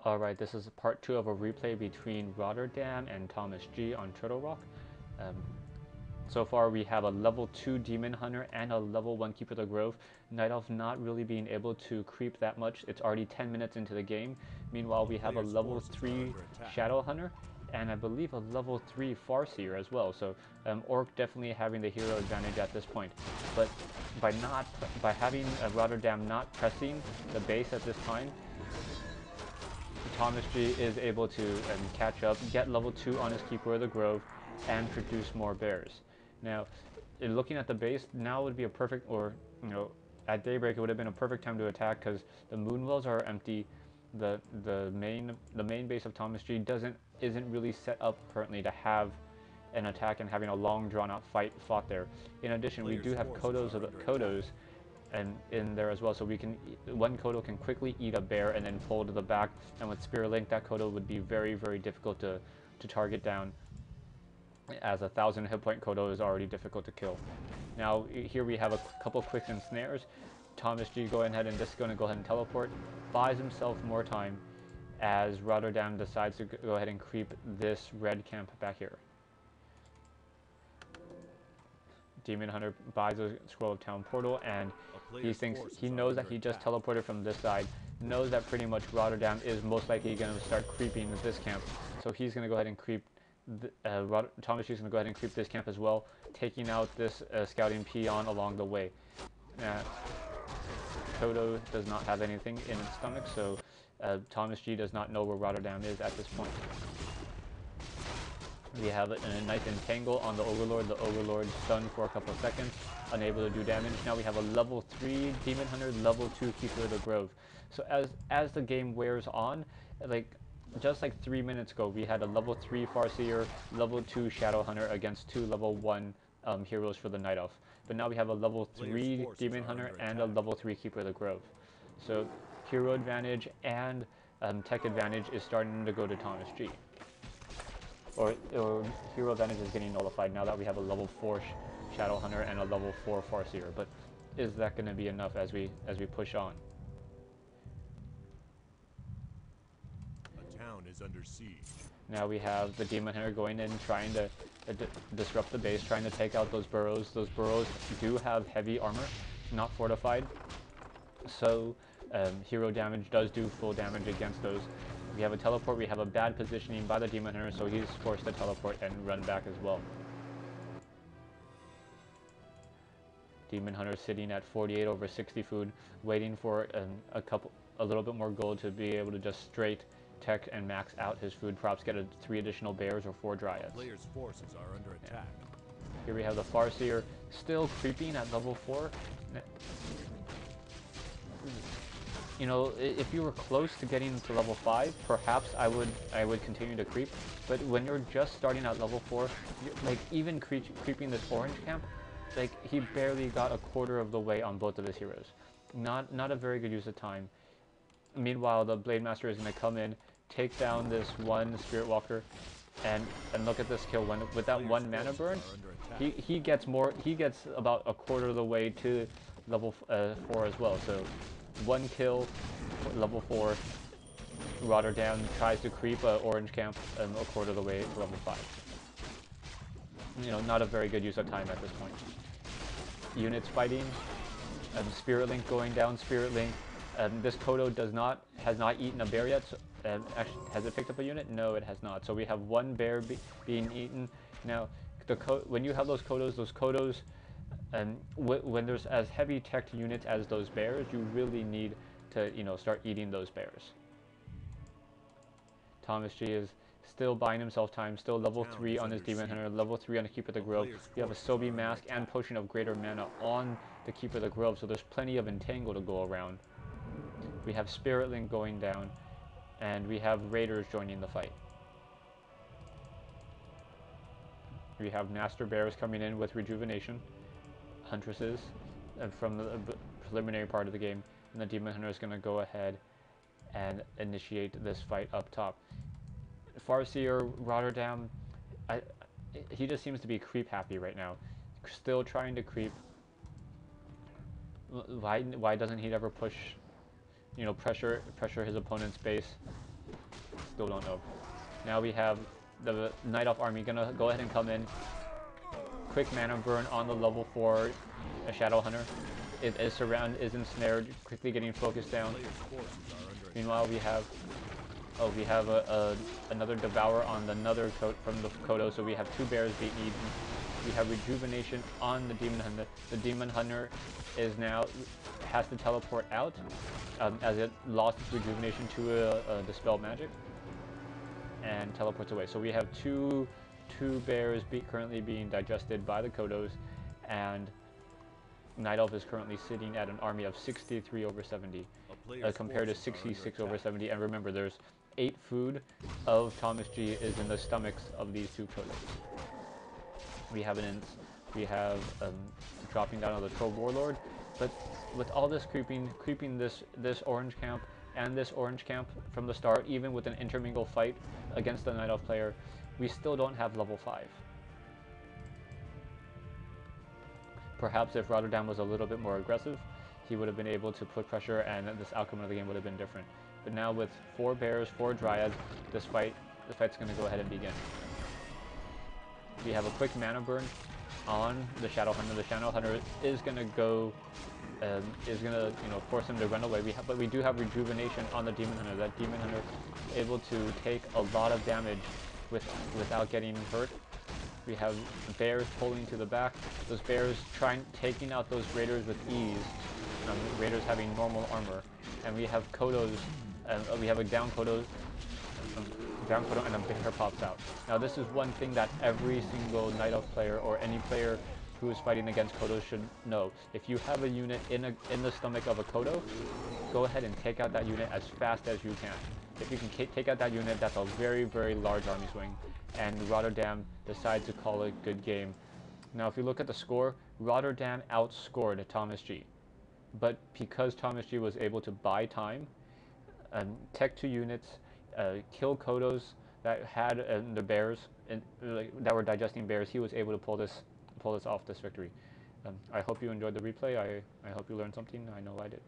Alright, this is part 2 of a replay between RotterdaM and ThomasG on Turtle Rock. Um, so far we have a level 2 Demon Hunter and a level 1 Keeper of the Grove. Night Elf not really being able to creep that much. It's already 10 minutes into the game. Meanwhile we have a level 3 Shadow Hunter and I believe a level 3 Farseer as well. So Orc definitely having the hero advantage at this point. But by having RotterdaM not pressing the base at this time, ThomasG is able to catch up, get level 2 on his Keeper of the Grove, and produce more bears. Now, looking at the base, now would be a perfect, or at daybreak it would have been a perfect time to attack because the moonwells are empty. The main base of ThomasG isn't really set up currently to have an attack and having a long drawn out fight fought there. In addition, we do have Kodos and in there as well, so one Kodo can quickly eat a bear and then pull to the back, and with Spirit Link that Kodo would be very difficult to target down, as 1,000 hit point Kodo is already difficult to kill. Now here we have a couple quicks and snares. ThomasG going ahead and just going to go ahead and teleport, buys himself more time as RotterdaM decides to go ahead and creep this red camp back here. Demon Hunter buys a Scroll of Town portal, and he knows that he just teleported from this side, knows that pretty much RotterdaM is most likely going to start creeping this camp, so he's going to go ahead and creep. ThomasG is going to go ahead and creep this camp as well, taking out this scouting peon along the way. Kodo does not have anything in its stomach, so ThomasG does not know where RotterdaM is at this point. We have a nice entangle on the Overlord. The Overlord stunned for a couple of seconds, unable to do damage. Now we have a level 3 Demon Hunter, level 2 Keeper of the Grove. So as the game wears on, just like 3 minutes ago, we had a level 3 Farseer, level 2 Shadow Hunter against 2 level 1 heroes for the Night Elf. But now we have a level 3 Demon Hunter and a level 3 Keeper of the Grove. So hero advantage and tech advantage is starting to go to ThomasG. Or hero advantage is getting nullified now that we have a level 4 Shadow Hunter and a level 4 Farseer. But is that going to be enough as we push on? The town is under siege. Now we have the Demon Hunter going in, trying to disrupt the base, trying to take out those burrows. Those burrows do have heavy armor, not fortified. So hero damage does do full damage against those. We have a teleport, we have a bad positioning by the Demon Hunter, so he's forced to teleport and run back as well. Demon Hunter sitting at 48 over 60 food, waiting for a little bit more gold to be able to just straight tech and max out his food props, get 3 additional bears or 4 dryads. Players' forces are under attack. Here we have the Farseer still creeping at level 4. You know, if you were close to getting to level 5, perhaps I would continue to creep. But when you're just starting at level 4, even creeping this orange camp, he barely got a quarter of the way on both of his heroes. Not a very good use of time. Meanwhile, the Blade Master is going to come in, take down this one Spirit Walker, and look at this kill. With that 1 mana burn, he gets about a quarter of the way to level 4 as well. So 1 kill, level 4. RotterdaM tries to creep orange camp a quarter of the way to level 5. You know, not a very good use of time at this point. Units fighting, Spirit Link going down. Spirit Link. This Kodo has not eaten a bear yet. So, actually, has it picked up a unit? No, it has not. So we have 1 bear being eaten. Now, when you have those Kodos, when there's as heavy tech units as those bears, you really need to start eating those bears. ThomasG is still buying himself time, still level 3 on his Demon Hunter, level 3 on the Keeper of the Grove. You have a Sobi Mask and Potion of Greater Mana on the Keeper of the Grove, so there's plenty of Entangle to go around. We have Spirit Link going down, and we have Raiders joining the fight. We have Master Bears coming in with Rejuvenation, Huntresses from the preliminary part of the game, and the Demon Hunter is going to go ahead and initiate this fight up top. Farseer, RotterdaM, he just seems to be creep happy right now. Still trying to creep. Why doesn't he ever push, pressure his opponent's base? still don't know. Now we have the Night Elf army gonna go ahead and come in. Quick mana burn on the level 4 Shadow Hunter. It is ensnared, quickly getting focused down. Meanwhile, we have another Devour on another from the Kodo, so we have 2 bears being eaten. We have Rejuvenation on the Demon Hunter. The Demon Hunter has to teleport out as it lost its Rejuvenation to Dispel Magic and teleports away. So we have two bears currently being digested by the Kodos, and Night Elf is currently sitting at an army of 63 over 70 compared to 66 over 70. And remember, there's 8 food of ThomasG is in the stomachs of these 2 Kodos. We have dropping down on the Troll Warlord, but with all this creeping this orange camp and this orange camp from the start, even with an intermingle fight against the Night Elf player, we still don't have level 5. Perhaps if RotterdaM was a little bit more aggressive, he would have been able to put pressure and this outcome of the game would have been different. But now with 4 bears, 4 dryads, the fight's going to go ahead and begin. We have a quick mana burn on the Shadow Hunter. The Shadow Hunter is going to go, force him to run away. But we do have Rejuvenation on the Demon Hunter. That Demon Hunter is able to take a lot of damage without getting hurt. We have bears pulling to the back. Those bears taking out those raiders with ease. Raiders having normal armor, and we have Kodos. We have a down Kodo, and a bear pops out. Now this is one thing that every single Night Elf player or any player who is fighting against Kodos should know. If you have a unit in the stomach of a Kodo, go ahead and take out that unit as fast as you can. If you can take out that unit, that's a very, very large army swing, and RotterdaM decides to call it good game. Now if you look at the score, RotterdaM outscored ThomasG. But because ThomasG was able to buy time, tech 2 units, kill Kodos that had the bears that were digesting bears, he was able to pull this off, this victory. I hope you enjoyed the replay. I hope you learned something. I know I did.